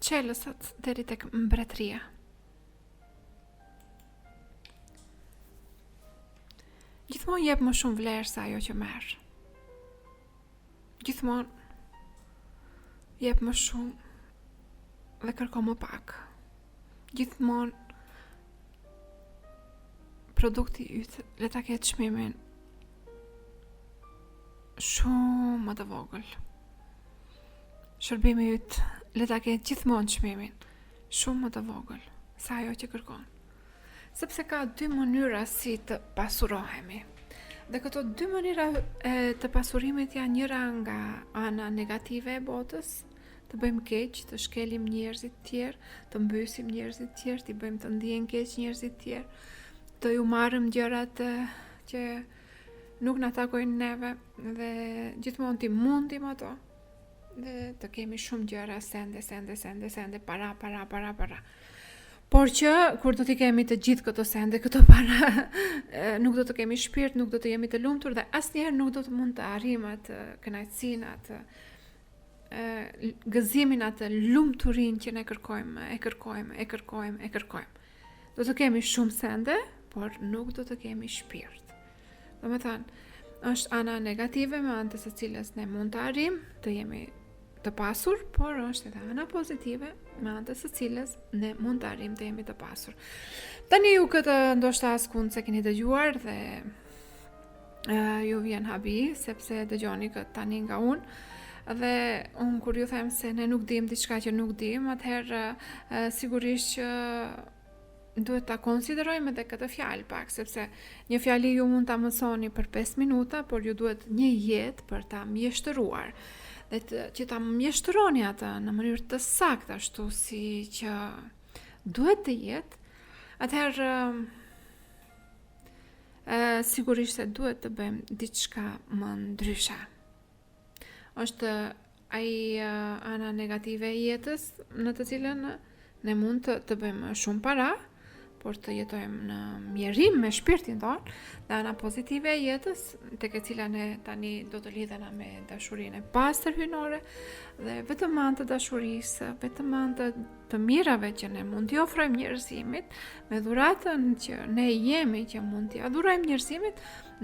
çelësat deri tek mbretëria. Gjithmonë jep më shumë vlerë se ajo që merr. Gjithmonë jep më shumë dhe kërko më pak. Gjithmonë produkti yt le ta ketë çmimin shumë më të vogël. Shërbimi yt le ta ketë gjithmonë çmimin shumë më të vogël se ajo që kërkon. Sepse ka dy mënyra si të pasurohemi. Dhe këto dy mënyra të pasurimit janë njëra nga ana negative e botës, të bëjmë keq, të shkelim njerëzit tjerë, të mbysim njerëzit tjerë, të bëjmë të ndihen keq njerëzit tjerë, të ju marrëm gjërat që nuk na takojnë neve dhe gjithmonë ti mundim ato. Dhe të kemi shumë gjëra, sende, para. Por që, kur do t'i kemi të gjithë këto sende, këto para, nuk do të kemi shpirt, nuk do të jemi të lumtur dhe asnjëherë nuk do të mund të arrijmë atë kënaqësinë, atë gëzimin, atë lumturinë që ne kërkojmë. Do të kemi shumë sende, por nuk do të kemi shpirt. Domethënë, është ana negative me anë të së cilës ne mund të arrijmë të jemi të pasur, por është edhe ana pozitive me anë të së cilës ne mund të arrijmë të jemi të pasur. Tani ju këtë ndoshta askund se keni dëgjuar dhe ju vjen habi sepse dëgjoni këtë tani nga unë dhe unë kur ju them se ne nuk dim diçka që nuk dim, atëherë sigurisht që duhet ta konsiderojmë edhe këtë fjalë pak, sepse një fjali ju mund ta mësoni për 5 minuta, por ju duhet një jetë për ta mjeshtëruar. Dhe që ta mjeshtëroni atë në mënyrë të saktë ashtu si që duhet të jetë, atëherë sigurisht se duhet të bëjmë diçka më ndryshe. Është ai ana negative e jetës në të cilën ne mund të bëjmë shumë para, por të jetojmë në mjerim me shpirtin tonë, dhe ana pozitive e jetës, tek e cila ne tani do të lidhena me dashurinë e pastër hyjnore, dhe vetëm anë të dashurisë, vetëm anë të mirave që ne mund t'i ofrojmë njerëzimit, me dhuratën që ne jemi që mund t'i adhurojmë njerëzimit,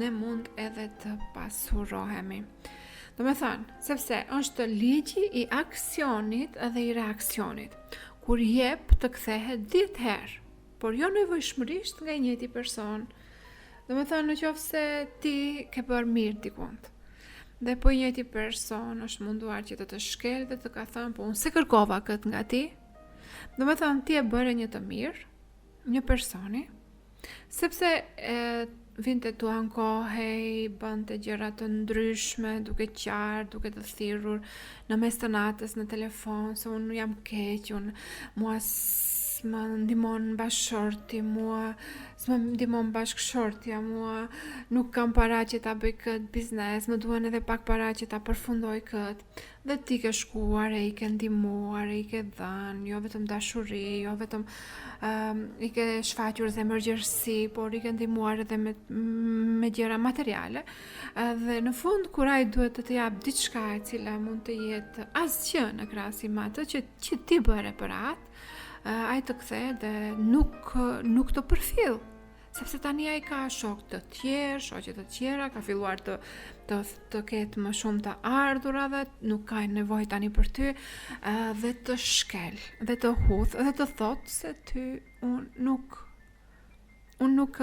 ne mund edhe të pasurohemi. Do me thënë, sepse është ligji i aksionit dhe i reaksionit. Kur jep të kthehet 10 herë, por jo nevojshmërisht nga i njëjti person. Do me thënë, në qoftë se ti ke bërë mirë dikund, dhe po i njëjti person është munduar që të shkel dhe të ka thënë, po unë se kërkova këtë nga ti. Do me thënë, ti e bëre një të mirë, një personi, sepse vinte tu ankohej, bënte gjëra të ndryshme, duke qarë, duke të thirrur në mes të natës në telefon, se unë jam keq, mua s'më ndihmon bashkëshorti, mua s'më ndihmon bashkëshortja, mua nuk kam para që ta bëj këtë biznes, më duhen edhe pak para që ta përfundoj këtë. Dhe ti ke shkuar e i ke ndihmuar, e i ke dhënë, jo vetëm dashuri, jo vetëm i ke shfaqur dhe emergjersi, por i ke ndihmuar edhe me gjëra materiale. Dhe në fund, kur ai duhet të jap diçka e cila mund të jetë asgjë në krahasim me atë që ti bëre për atë, ai të kthehet dhe nuk të përfill, sepse tani ai ka shok të tjerë, shoqe të tjera, ka filluar të ketë më shumë të ardhurave, nuk ka nevojë tani për ty, dhe të shkel, dhe të hudh, dhe të thotë se ty unë nuk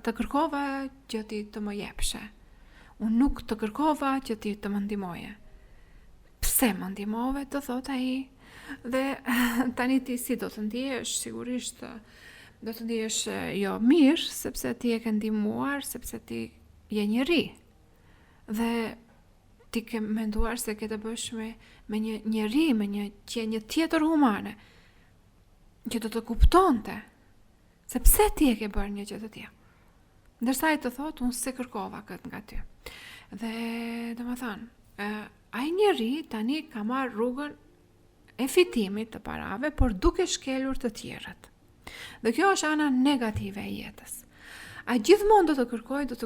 të kërkova që ti të më jepshe. Unë nuk të kërkova që ti të më ndihmoje. Pse më ndihmove, të thotë ai. Dhe tani ti si do të ndihesh, sigurisht do të ndihesh jo mirë, sepse ti e ke ndihmuar, sepse ti je njeri. Dhe ti ke menduar se ke të bësh me një njeri, me një tjetër humane, që do të kuptonte, sepse ti e ke bërë një gjë të tillë. Ndërsa ai të thotë, unë se kërkova këtë nga ty. Dhe domethënë, ai njeri tani ka marrë rrugën e fitimit të parave, por duke shkelur të tjerët. Dhe kjo është ana negative e jetës. A gjithmonë do të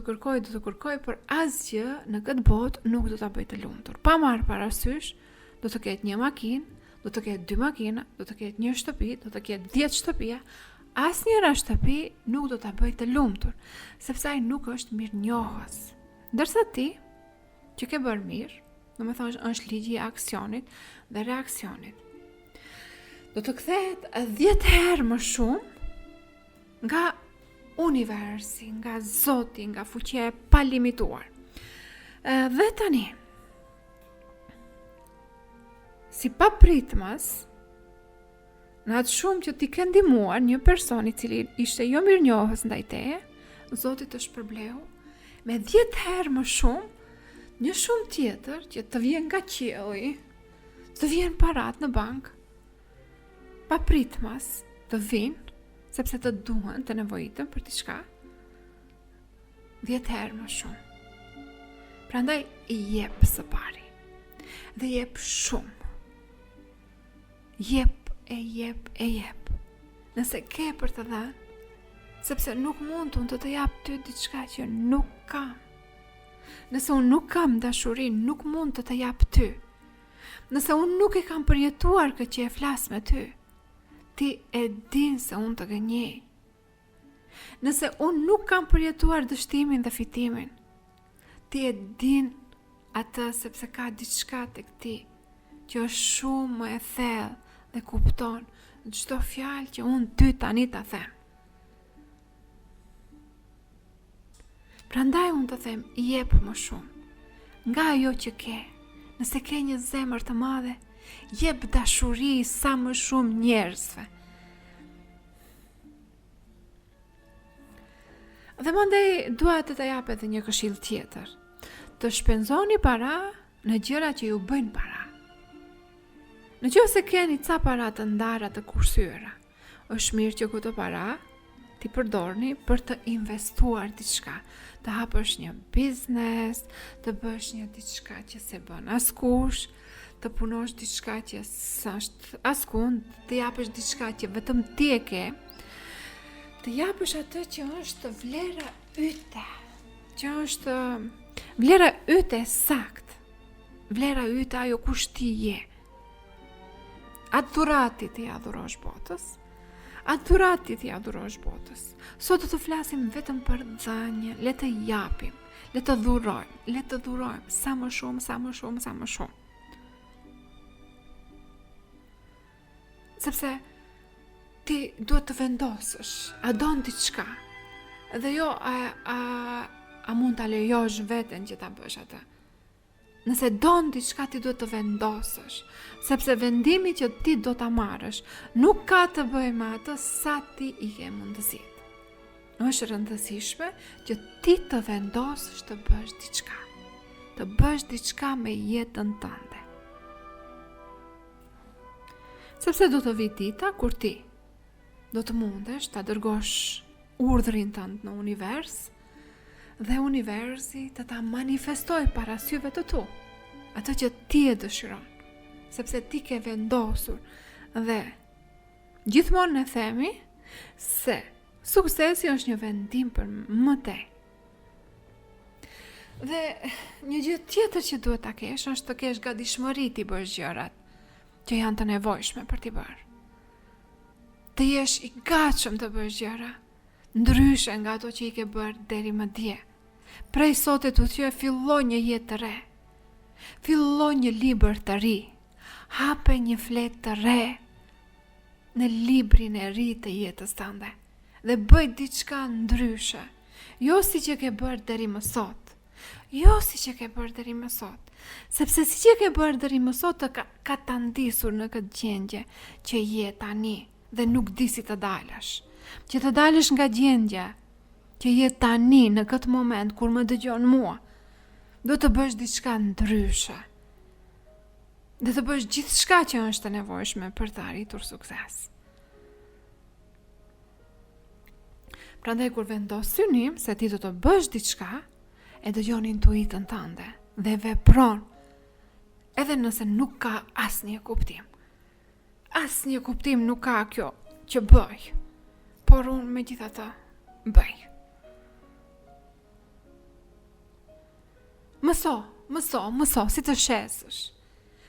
kërkoj, por asgjë në këtë botë nuk do ta bëj të lumtur. Pa marrë parasysh, do të ketë një makinë, do të ketë 2 makina, do të ketë 1 shtëpi, do të ketë 10 shtëpia, asnjëra shtëpi nuk do ta bëj të lumtur, sepse ai nuk është mirënjohës. Ndërsa ti, që ke bërë mirë, domethënë është ligji i aksionit dhe reaksionit, do të kthehet 10 herë më shumë nga universi, nga Zoti, nga fuqia e palimituar. Dhe tani, si papritmas, në atë shumë që ti ke ndihmuar një person i cili ishte jo mirënjohës ndaj teje, Zoti të shpërbleu me 10 herë më shumë, një shumë tjetër që të vjen nga qielli, të vjen parat në bank, papritmas të vinë, sepse të duhen, të nevojitën për diçka, 10 herë më shumë. Prandaj i jep së pari. Dhe jep shumë. Jep. Nëse ke për të dhënë, sepse nuk mund unë të jap ty diçka që nuk kam. Nëse unë nuk kam dashuri, nuk mund të jap ty. Nëse unë nuk e kam përjetuar këtë që e flas me ty, ti e din se unë të gënjej. Nëse unë nuk kam përjetuar dështimin dhe fitimin, ti e din atë sepse ka diçka tek ti që është shumë më e thellë dhe kupton çdo fjalë që unë ty tani ta them. Prandaj unë të them, jep më shumë nga ajo që ke. Nëse ke një zemër të madhe, jep dashuri sa më shumë njerëzve. Dhe mandej dua të jap edhe një këshill tjetër. Të shpenzoni para në gjëra që ju bëjnë para. Në qoftë se keni ca para të ndara të kursyera, është mirë që këto para ti përdorni për të investuar diçka, të hapësh një biznes, të bësh një diçka që se bën askush, të punosh diçka që s'është askund, të japësh diçka që vetëm ti e ke, të japësh atë që është vlera yte, që është vlera yte sakt, vlera yte ajo kush ti je. Atë dhurati ti adhurosh botës, atë dhurati ti adhurosh botës. Sot do të flasim vetëm për dhënie, le të japim, le të dhurojmë, sa më shumë. Sepse ti duhet të vendosësh, a don diçka, dhe jo a mund ta lejosh veten që ta bësh atë. Nëse don diçka ti duhet të vendosësh, sepse vendimi që ti do ta marrësh nuk ka të bëjë me atë sa ti i ke mundësitë. Është rëndësishme që ti të vendosësh të bësh diçka. Të bësh diçka me jetën tënde. Sepse do të vi dita kur ti do të mundesh ta dërgosh urdhrin tënd në univers, dhe universi të ta manifestoj para syve të tu atë që ti e dëshiron, sepse ti ke vendosur. Dhe gjithmonë ne themi se suksesi është një vendim për më tej. Dhe një gjë tjetër që duhet ta kesh është të kesh gatishmëri ti bësh gjërat që janë të nevojshme për t'i bërë. Të jesh i gatshëm të bësh gjëra ndryshe nga ato që i ke bërë deri më dje. Prej sote të thye filloj një jetë të re. Filloj një libër të ri. Hape një fletë të re në librin e ri të jetës tënde. Dhe bëj diçka ndryshe. Jo si që ke bërë deri më sot. Sepse si që ke bërë deri më sot ka të ndisur në këtë gjendje që je tani dhe nuk di si të dalësh. Që të dalësh nga gjendja që je tani në këtë moment kur më dëgjon mua, do të bësh diçka ndryshe. Dhe të bësh gjithçka që është e nevojshme për të arritur sukses. Prandaj kur vendos synim se ti do të bësh diçka, e dëgjon intuitën tënde dhe vepron, edhe nëse nuk ka asnjë kuptim. Asnjë kuptim nuk ka kjo që bëj, por unë megjithatë bëj. Mëso, si të shesësh,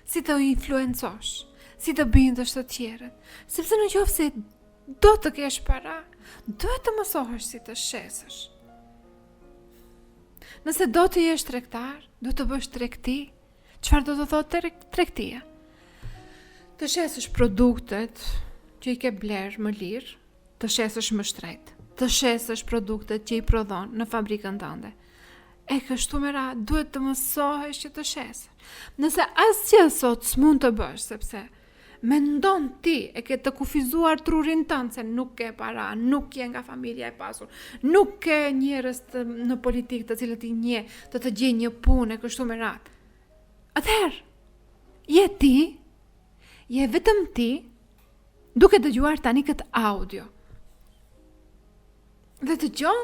si të influencosh, si të bindesh të tjerët, sepse në qoftë se do të kesh para, duhet të mësohesh si të shesësh. Nëse do të jesh tregtar, do të bësh tregti. Çfarë do të thotë tregtia? Të shesësh produktet që i ke bler më lirë, të shesësh më shtrejt, të shesësh produktet që i prodhon në fabrikën tënde. E kështu me radhë, duhet të mësohesh që të shesësh. Nëse asgjë sot s'mund të bësh, sepse mendon ti e ke të kufizuar trurin tënd se nuk ke para, nuk je nga familja e pasur, nuk ke njerëz në politikë të cilët i nje, të gjej një punë kështu me radhë. Atëherë, je vetëm ti, duke dëgjuar tani këtë audio. Dhe dëgjon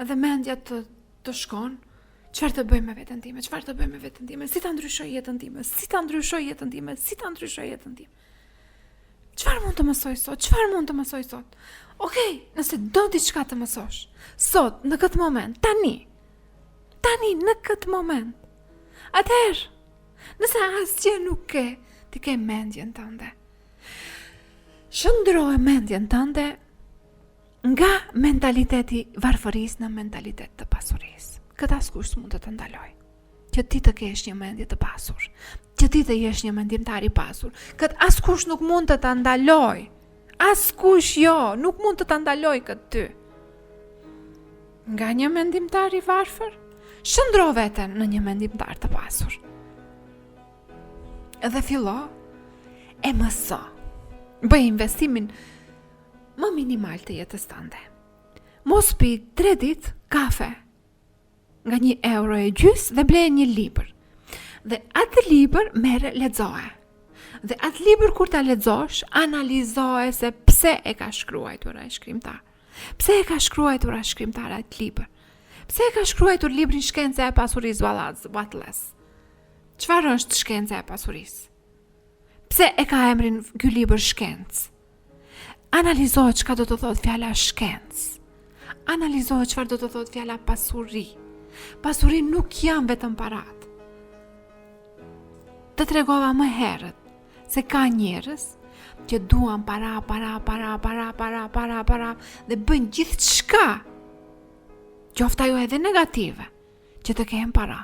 dhe mendja të shkon, çfarë të bëj me veten time, çfarë të bëj me veten time, si ta ndryshoj jetën time, si ta ndryshoj jetën time, si ta ndryshoj jetën time. Çfarë mund të mësoj sot? Çfarë mund të mësoj sot? Okej, nëse do diçka të mësosh, sot, në këtë moment, tani, në këtë moment, atëherë, nëse asgjë nuk ke, ti ke mendjen tënde. Shndroje mendjen tënde nga mentaliteti varfërisë në mentalitet të pasurisë. Këtë askush mund të ndaloj. Që ti të kesh një mendje të pasur, që ti të jesh një mendimtar i pasur. Këtë askush nuk mund të ta ndaloj. Askush nuk mund të ta ndaloj këtë ty. Nga një mendimtar i varfër, shndro veten në një mendimtar të pasur. Dhe fillo e mëso. Bëj investimin më minimal të jetës tënde. Mos pi 3 ditë kafe nga €1.50 dhe bleje një libër. Dhe atë libër merre lexoje. Dhe atë libër kur ta lexosh, analizoje se pse e ka shkruar ai shkrimtar. Pse e ka shkruar ai shkrimtar atë libër? Pse e ka shkruar librin Shkenca e pasurisë Wallace? Çfarë është shkenca e pasurisë? Pse e ka emrin ky libër Shkencë? Analizoje çka do të thotë fjala shkencë. Analizoje çfarë do të thotë fjala pasuri. Pasuri nuk janë vetëm parat. Të tregova më herët se ka njerëz që duan para dhe bëjnë gjithçka, qoftë ajo edhe negative, që të kenë para.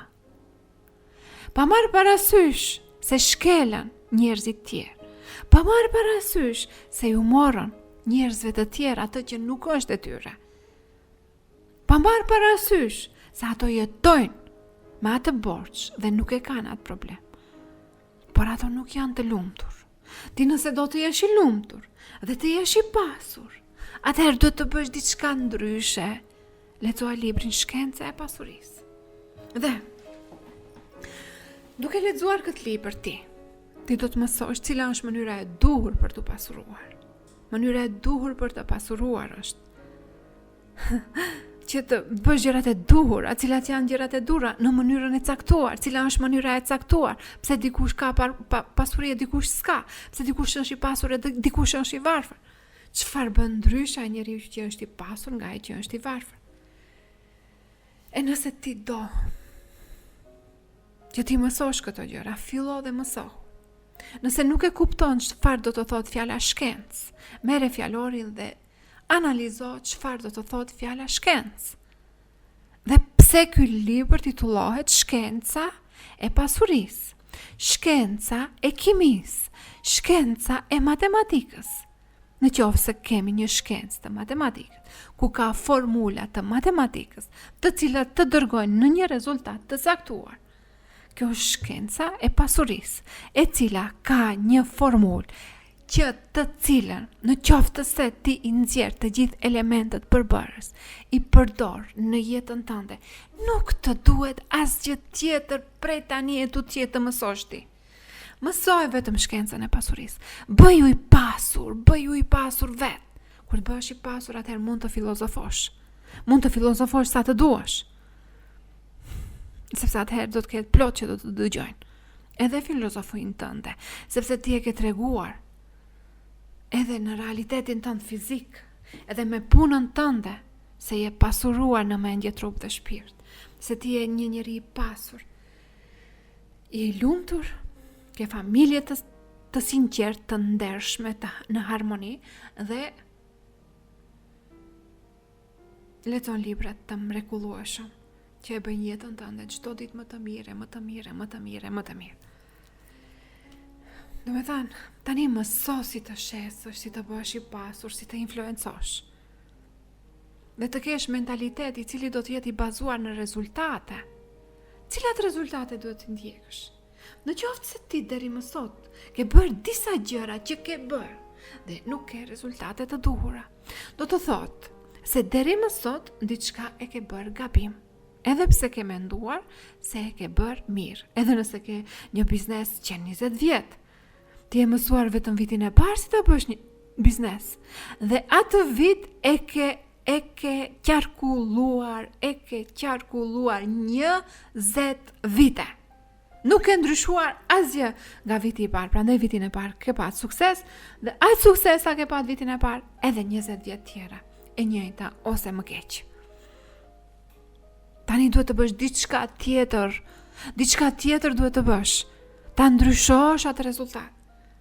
Pa marrë parasysh se shkelen njerëzit tjerë. Pa marrë parasysh se ju morën njerëzve të tjerë atë që nuk është e tyre. Pa marrë parasysh se ato jetojnë me atë borç dhe nuk e kanë atë problem. Por ato nuk janë të lumtur. Ti nëse do të jesh i lumtur dhe të jesh i pasur, atëherë do të bësh diçka ndryshe. Lexoja librin Shkenca e pasurisë. Dhe duke lexuar këtë libër ti do të mësosh cila është mënyra e duhur për të pasuruar. Mënyra e duhur për të pasuruar është që të bësh gjërat e duhura, cilat janë gjërat e duhura në mënyrën e caktuar, cila është mënyra e caktuar, pse dikush ka pasuri e dikush s'ka, pse dikush është i pasur e dikush është i varfër. Çfarë bën ndryshe ai njeriu që është i pasur nga ai që është i varfër? E nëse ti do që ti mësosh këto gjëra, fillo dhe mëso. Nëse nuk e kupton çfarë do të thotë fjala shkencë, merre fjalorin dhe analizo çfarë do të thotë fjala shkencë. Dhe pse ky libër titullohet Shkenca e pasurisë, Shkenca e kimisë, Shkenca e matematikës. Në qoftë se kemi një shkencë të matematikës, ku ka formula të matematikës, të cilat të dërgojnë në një rezultat të caktuar. Kjo është shkenca e pasurisë, e cila ka një formulë që të cilën në qoftë se ti i nxjerr të gjithë elementet përbërës, i përdor në jetën tënde, nuk të duhet asgjë tjetër prej tani e tu tjetë të mësosh ti. Mësoj vetëm shkencën e pasurisë. Bëju i pasur vetë. Kur të bëhesh i pasur, atëherë mund të filozofosh. Mund të filozofosh sa të duash. Sepse atëherë do të ketë plot që do të dëgjojnë. Edhe filozofin tënde, sepse ti e ke treguar edhe në realitetin tënd fizik, edhe me punën tënde, se je pasuruar në mendje, trup dhe shpirt, se ti je një njeri i pasur, i lumtur, ke familje të sinqert, të ndershme, në harmoni dhe lexon librat të mrekullueshëm që e bëjnë jetën tënde çdo ditë më të mirë, më të mirë, më të mirë, më të mirë. Do me thënë, tani mëso si të shesësh, si të bësh i pasur, si të influencosh. Dhe të kesh mentalitet i cili do të jetë i bazuar në rezultate. Cilat rezultate duhet të ndjekësh? Në qoftë se ti deri më sot ke bërë disa gjëra që ke bërë dhe nuk ke rezultate të duhura, do të thotë se deri më sot diçka e ke bërë gabim. Edhe pse ke menduar se e ke bërë mirë, edhe nëse ke një biznes që 20 vjet, ti e mësuar vetëm vitin e parë si të bësh një biznes. Dhe atë vit e ke qarkulluar 20 vite. Nuk e ndryshuar asgjë nga viti i parë. Prandaj vitin e parë ke pasur sukses dhe atë sukses sa ke pasur vitin e parë, edhe 20 vjet tjera e njëjta ose më keq. Tani duhet të bësh diçka tjetër. Diçka tjetër duhet të bësh. Ta ndryshosh atë rezultat.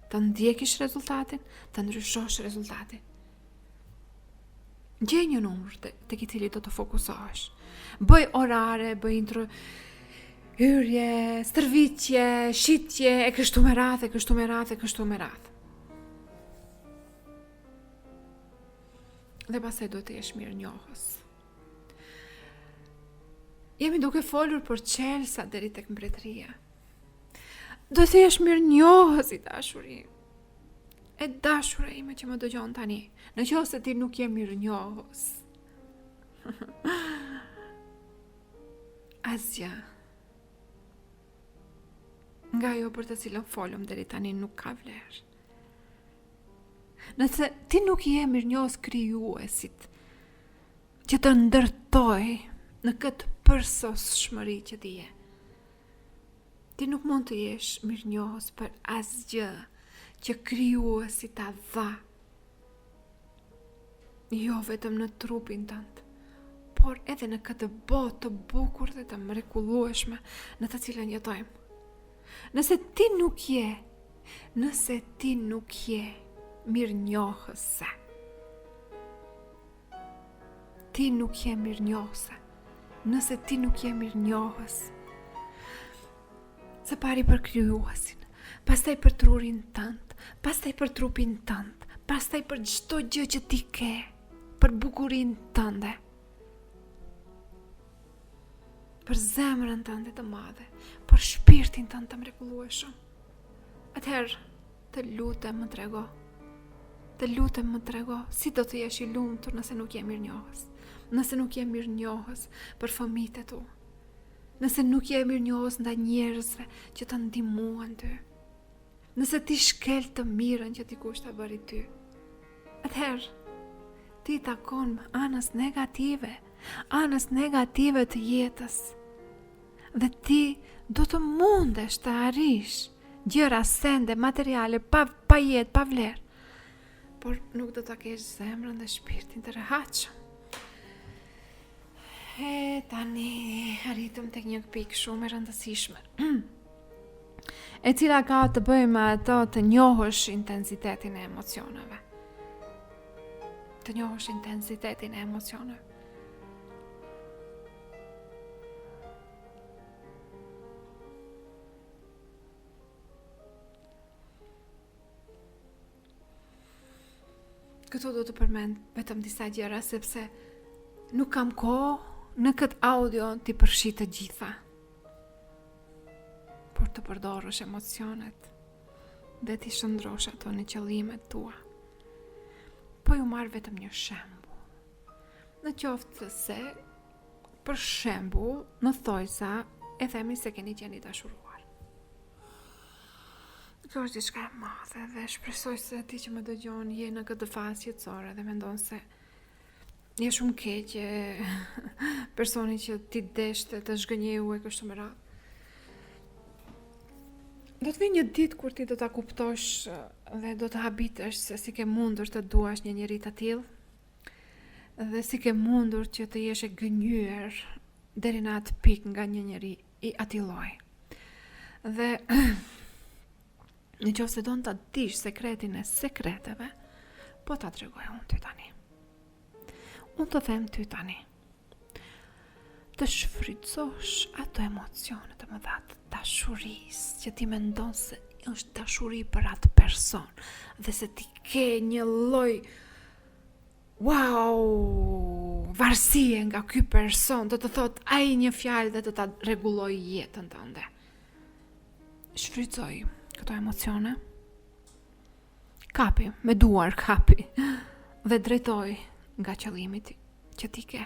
Të ndjekish rezultatin, të ndryshosh rezultatin. Gjej një numër tek i cili do të fokusohesh. Bëj orare, bëj hyrje, stërvitje, shitje, e kështu me radhë. Dhe pastaj duhet të jesh mirë njohës. Jemi duke folur për Çelsa deri tek mbretëria. Do të jesh mirë njohës i dashuri. E dashura ime që më dëgjon tani. Në qoftë se ti nuk je mirë njohës. Asgjë nga ajo për të cilën folëm deri tani nuk ka vlerë. Nëse ti nuk je mirë njohës krijuesit që të ndërtoj në këtë përsosshmëri që ti je, ti nuk mund të jesh mirë njohës për asgjë që krijuesi ta dha. Jo vetëm në trupin tënd, por edhe në këtë botë të bukur dhe të mrekullueshme në të cilën jetojmë. Nëse ti nuk je mirë njohëse, ti nuk je mirë njohëse, nëse ti nuk je mirë njohës, së pari për krijuesin, pastaj për trurin tënd, pastaj për trupin tënd, pastaj për çdo gjë që ti ke, për bukurinë tënde, për zemrën tënde të madhe, për shpirtin tënd të mrekullueshëm. Atëherë, të lutem më trego, si do të jesh i lumtur nëse nuk je mirë njohës, nëse nuk je mirë njohës për fëmijët e tu, nëse nuk je mirë njohës ndaj njerëzve që të ndihmuan ty, nëse ti shkel të mirën që dikush ta bëri ty, atëherë ti takon anës negative të jetës. Dhe ti do të mundesh të arrish gjëra, sende, materiale, pa jetë, pa vlerë, por nuk do të kesh zemrën dhe shpirtin të rehatshëm. E tani arritëm tek një pikë shumë e rëndësishme, e cila ka të bëjë me ato të njohësh intensitetin e emocioneve. Të njohësh intensitetin e emocioneve. Këtu do të përmend vetëm disa gjëra, sepse nuk kam kohë në këtë audio t'i përfshi të gjitha, por të përdorësh emocionet dhe t'i shndrosh ato në qëllimet tua. Po ju marr vetëm një shembull. Në qoftë se, për shembull, në thojsa e themi se keni qenë i dashuruar. Kjo është diçka e madhe dhe shpresoj se ti që më dëgjon je në këtë fazë jetësore dhe mendon se je shumë keq, personi që ti deshte të zhgënjeu e kështu me radhë. Do të vijë një ditë kur ti do ta kuptosh dhe do të habitesh se si ke mundur të duash një njeri të tillë dhe si ke mundur që të jesh e gënjur deri në atë pikë nga një njeri i atij lloji. Dhe Në qoftë se don ta dish sekretin e sekreteve, po ta tregoj unë ty tani. Unë të them ty tani. Të shfrytëzosh ato emocione të mëdha të dashurisë që ti mendon se është dashuri për atë person dhe se ti ke një lloj varësie nga ky person, do të thot ai një fjalë dhe të ta rregulloj jetën tënde. Shfrytëzoj këto emocione. Kapi, me duar kapi dhe drejtoj nga qëllimi që ti ke.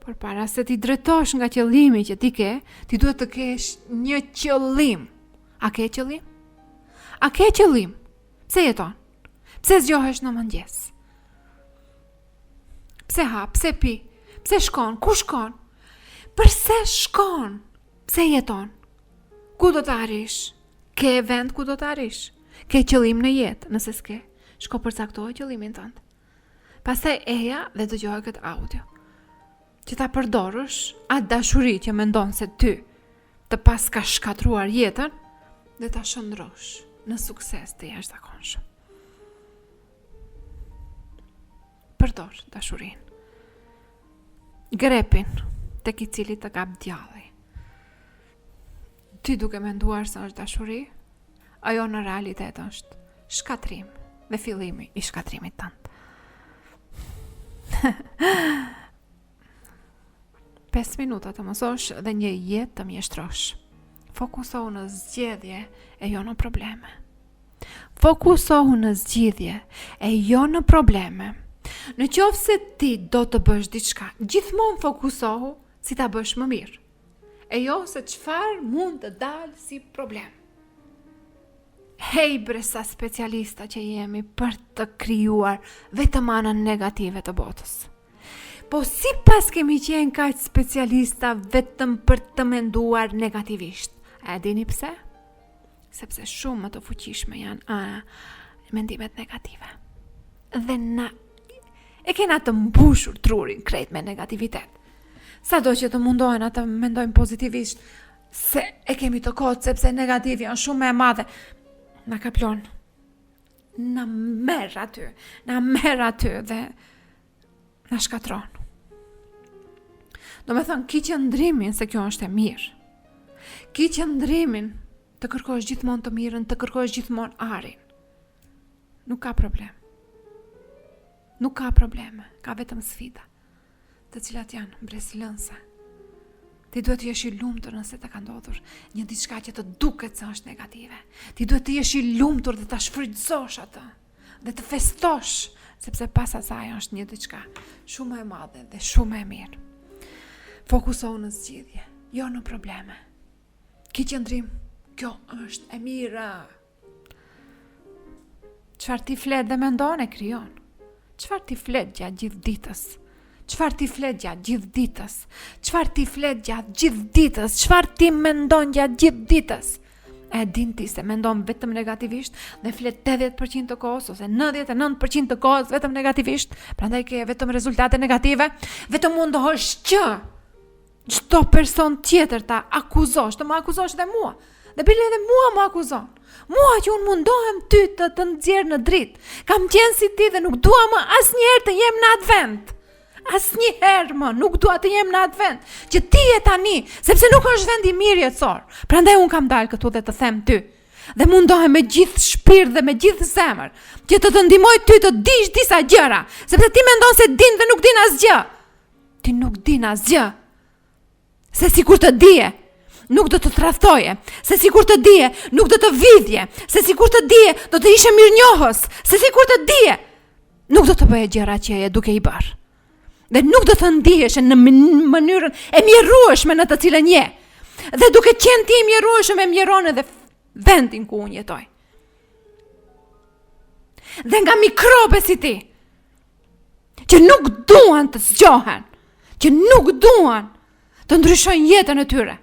Por para se ti drejtosh nga qëllimi që ti ke, ti duhet të kesh një qëllim. A ke qëllim? A ke qëllim? Pse jeton? Pse zgjohesh në mëngjes? Pse ha? Pse pi? Pse shkon? Ku shkon? Përse shkon? Pse jeton? Ku do të arrish? Ke vend ku do të arrish? Ke qëllim në jetë? Nëse s'ke, shko përcaktoj qëllimin tënd. Pastaj eja dhe dëgjoj këtë audio. Që ta përdorësh atë dashuri që mendon se ty të pas ka shkatruar jetën dhe ta shndrosh në sukses të jashtëzakonshëm. Përdor dashurinë. Grepin tek i cili të kap djalli. Ti duke menduar se është dashuri, ajo në realitet është shkatrim dhe fillimi i shkatrimit tënd. 5 minuta të mësosh dhe një jetë të mjeshtrosh. Fokusohu në zgjedhje e jo në probleme. Fokusohu në zgjidhje e jo në probleme. Në qoftë se ti do të bësh diçka, gjithmonë fokusohu si ta bësh më mirë. E jo se çfarë mund të dalë si problem. Hej bre sa specialista që jemi për të krijuar vetëm anën negative të botës. Po si pas kemi qenë kaq specialista vetëm për të menduar negativisht. A dini pse? Sepse shumë më të fuqishme janë mendimet negative. Dhe na e kena të mbushur trurin krejt me negativitet. Sa do që të mundohen atë mendojnë pozitivisht, se e kemi të kotë sepse negativi janë shumë e madhe. Na kaplon. Na merr aty dhe na shkatron. Do me thënë, ki qëndrimin se kjo është e mirë. Ki qëndrimin të kërkosh gjithmonë të mirën, të kërkosh gjithmonë arin. Nuk ka problem. Nuk ka probleme, ka vetëm sfida, të cilat janë bresilënse. Ti duhet të jesh i lumtur nëse të ka ndodhur një diçka që të duket se është negative. Ti duhet të jesh i lumtur dhe ta shfrytëzosh atë, dhe të festosh, sepse pas asaj është një diçka shumë e madhe dhe shumë e mirë. Fokusohu në zgjidhje, jo në probleme. Ki qëndrim, kjo është e mira. Çfarë ti flet dhe mendon e krijon. Çfarë ti flet gjatë gjithë ditës? Çfarë ti flet gjatë gjithë ditës? Çfarë ti flet gjatë gjithë ditës? Çfarë ti mendon gjatë gjithë ditës? E din ti se mendon vetëm negativisht dhe flet 80% të kohës ose 99% të kohës vetëm negativisht, prandaj ke vetëm rezultate negative, vetëm mundohesh që çdo person tjetër ta akuzosh, të më akuzosh dhe mua. Dhe bile edhe mua më akuzon. Mua që unë mundohem ty të nxjerr në dritë. Kam qenë si ti dhe nuk dua më asnjëherë të jem në atë vend. Asnjëherë më nuk dua të jem në atë vend që ti je tani, sepse nuk është vendi mirë jetësor. Prandaj unë kam dalë këtu dhe të them ty. Dhe mundohem me gjithë shpirt dhe me gjithë zemër që të ndihmoj ty të dish disa gjëra, sepse ti mendon se din dhe nuk din asgjë. Ti nuk din asgjë. Se sikur të dije, nuk do të tradhtoje. Se sikur të dije, nuk do të vidhje. Se sikur të dije, do të ishe mirënjohës. Se sikur të dije, nuk do të bëje gjëra që e duke i bërë. Dhe nuk do të ndihesh në mënyrën e mjerueshme në të cilën je. Dhe duke qenë ti i mjerueshëm e mjeron edhe vendin ku unë jetoj. Dhe nga mikrobe si ti, që nuk duan të zgjohen, që nuk duan të ndryshojnë jetën e tyre.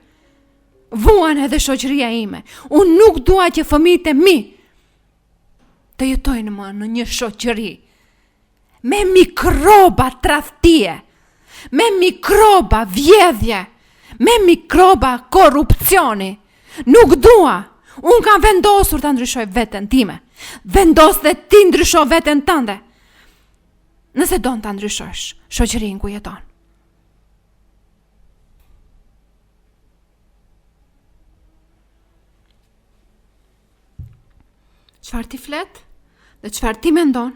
Vuan edhe shoqëria ime. Unë nuk dua që fëmijët e mi të jetojnë më në një shoqëri me mikroba tradhtie, me mikroba vjedhje, me mikroba korrupsioni. Nuk dua. Unë kam vendosur të ndryshoj veten time. Vendos dhe ti ndrysho veten tënde. Nëse don të ndryshosh shoqërinë ku jeton. Çfarë ti flet dhe çfarë ti mendon,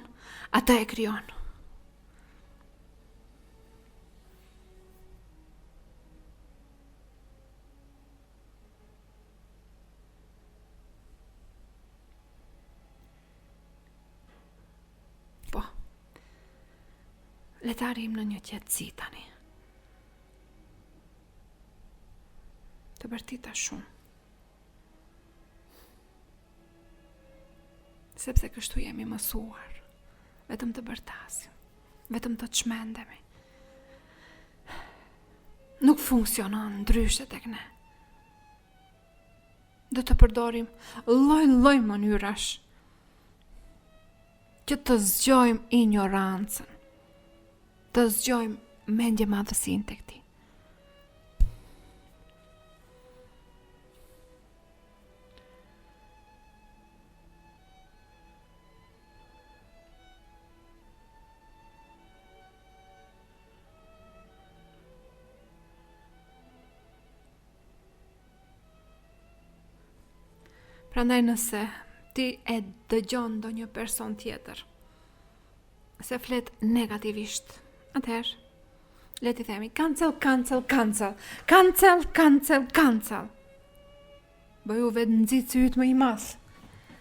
atë e krijon. Po. Le të arrijmë në një qetësi tani. Të bërtita shumë. Sepse kështu jemi mësuar, vetëm të bërtasim, vetëm të çmendemi. Nuk funksionon ndryshe tek ne. Do të përdorim lloj-lloj mënyrash që të zgjojmë ignorancën, të zgjojmë mendje madhësinë tek ti. Prandaj nëse ti e dëgjon ndonjë person tjetër se flet negativisht, atëherë le t'i themi cancel. Bëju vetë nxit syt më i madh.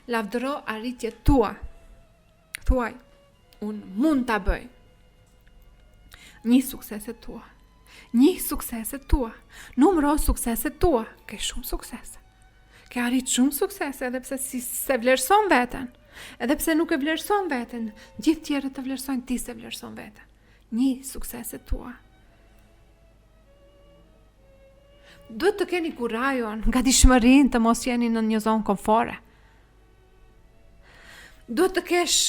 Lavdëro arritjet tua. Thuaj, unë mund ta bëj. Një sukseset tua. Numëro sukseset tua. Ke shumë suksese. Ke arrit shumë suksese edhe pse si se vlerëson veten. Edhe pse nuk e vlerëson veten, gjithë tjerët të vlerësojnë, ti se vlerëson veten. Një sukseset tua. Duhet të keni kurajon, gatishmërinë të mos jeni në një zonë komfore. Duhet të kesh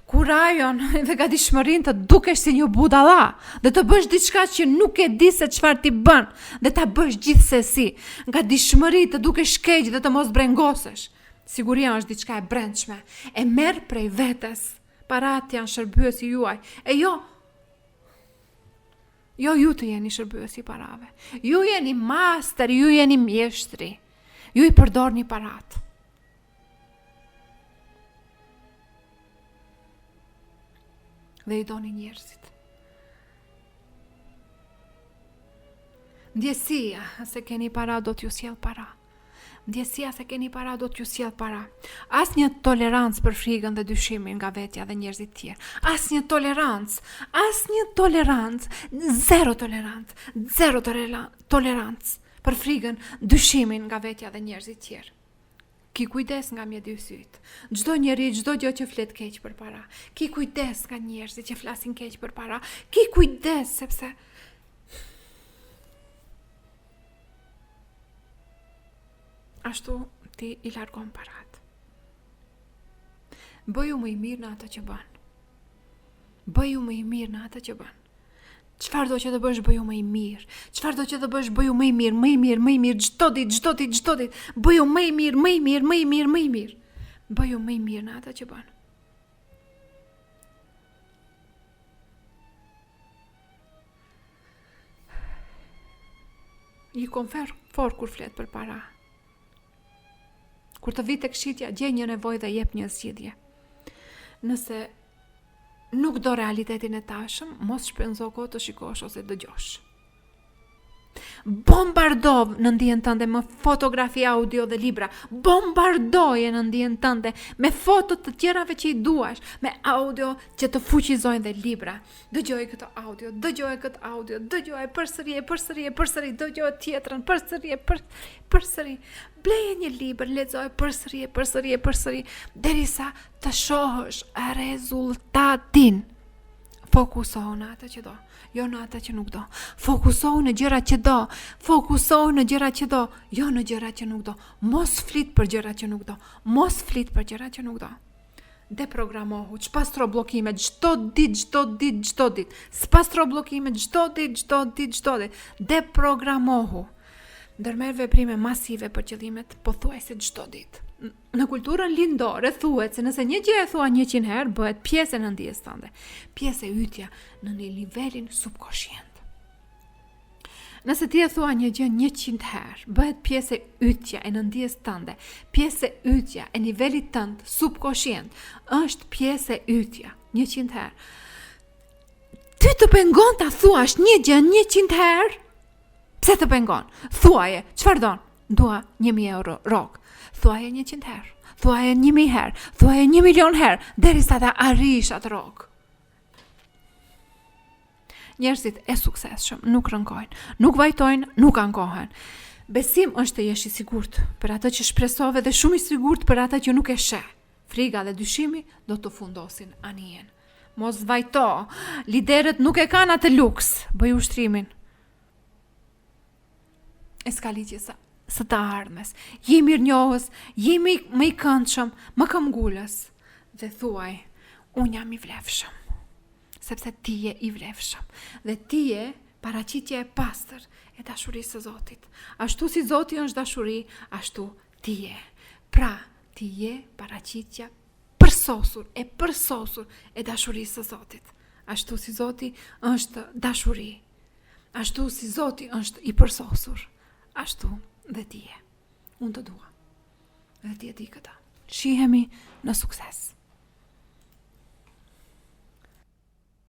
kurajon dhe gatishmërinë të dukesh si një budalla, dhe të bësh diçka që nuk e di se çfarë ti bën, dhe ta bësh gjithsesi. Gatishmëri të dukesh keq dhe të mos brengosesh. Siguria është diçka e brendshme. E merr prej vetes. Parat janë shërbyesi juaj. E jo ju të jeni shërbyesi parave. Ju jeni master, ju jeni mjeshtri. Ju i përdorni parat. Dhe i doni njerëzit. Ndjesia se keni para do t'ju sjell para. Ndjesia se keni para do t'ju sjell para. Asnjë tolerancë për frikën dhe dyshimin nga vetja dhe njerëzit tjerë. Asnjë tolerancë, zero tolerancë për frikën, dyshimin nga vetja dhe njerëzit tjerë. Ki kujdes nga mjedisyt. Çdo njeri, çdo gjë që flet keq përpara. Ki kujdes nga njerëzit që flasin keq përpara. Ki kujdes sepse ashtu ti i largon parat. Bëju më i mirë në atë që bën. Çfarë do që të bësh, bëju më i mirë. Çfarë do që të bësh, bëju më i mirë, çdo ditë. Bëju më i mirë. Bëju më i mirë në atë që bën. I konfer kur flet për para. Kur të vite këshitja, gjej një nevojë dhe jep një zgjidhje. Nëse nuk do realitetin e tashëm, mos shpenzo kohë të shikosh ose dëgjosh. Bombardo në ndjen tënde me fotografi, audio dhe libra. Bombardoje në ndjen tënde me foto të tjerave që i duash, me audio që të fuqizojnë dhe libra. Dëgjoj këtë audio, dëgjoj përsëri, dëgjoj tjetrën, përsëri. Bleje një libër, lexoj përsëri, derisa të shohësh rezultatin. Fokusohu në atë që do, jo në atë që nuk do. Fokusohu në gjërat që do, jo në gjërat që nuk do. Mos flit për gjërat që nuk do. Deprogramohu, çpastro bllokimet çdo ditë. Spastro bllokimet çdo ditë. Deprogramohu. ndërmerr veprime masive për qëllimet pothuajse çdo ditë. Në kulturën lindore thuhet se nëse një gjë e thua 100 herë, bëhet pjesë e nëndjes tënde, pjesë e ytja në një nivelin subkoshient. Nëse ti e thua një gjë 100 herë, bëhet pjesë e ytja e nëndjes tënde, pjesë e ytja e nivelit tënd subkoshient, është pjesë e ytja 100 herë. Ty të pengon ta thuash një gjë 100 herë? Pse të pengon? Thuaje, çfarë don? Dua 1000 euro rrok. Thuaje 100 herë, thuaje 1000 herë, thuaje 1 milion herë, derisa ta arrish atë rrok. Njerëzit e suksesshëm nuk rënkojnë, nuk vajtojnë, nuk ankohen. Besim është të jesh i sigurt për atë që shpresove dhe shumë i sigurt për atë që nuk e sheh. Friga dhe dyshimi do të fundosin anijen. Mos vajto, liderët nuk e kanë atë luks, bëj ushtrimin. E s'ka ligje së të ardhmes. Je mirënjohës, je më i këndshëm, më këmbgulës dhe thuaj, unë jam i vlefshëm. Sepse ti je i vlefshëm dhe ti je paraqitja e pastër e dashurisë së Zotit. Ashtu si Zoti është dashuri, ashtu ti je. Pra, ti je paraqitja përsosur e dashurisë së Zotit. Ashtu si Zoti është dashuri, ashtu si Zoti është i përsosur, ashtu dhe ti je. Unë të dua. Dhe ti e di këta. Shihemi në sukses.